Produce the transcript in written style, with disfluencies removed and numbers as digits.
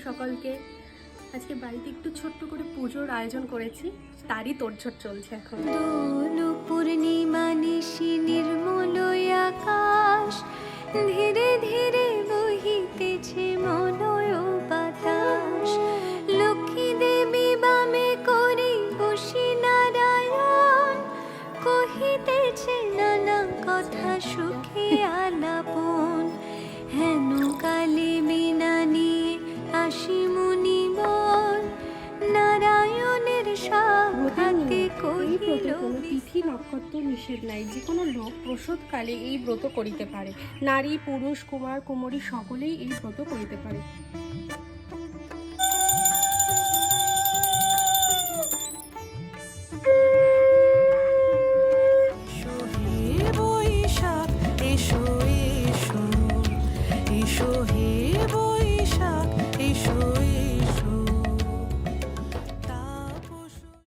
সকলকে আজকে বাড়িতে একটু ছোট্ট করে পুজোর আয়োজন করেছি, তারই তোড়জোড় চলছে এখন। দোল পূর্ণিমা নিশি নির্মল আকাশ, ধীরে ধীরে বহিতেছে মলয় বাতাস। লক্ষ্মী দেবী বামে করে বসি নারায়ণ, কহিতেছে নানা কথা সুখে আলাপন। হেন কালে বিনা নিয়ে আসি মুনিবর, নারায়ণের সাক্ষাতে কহিল কোনো তিথি নক্ষত্র নিষেধ নাই, যে কোনো লোক প্রসূতকালে এই ব্রত করিতে পারে। নারী পুরুষ কুমার কুমারী সকলেই এই ব্রত করিতে পারে।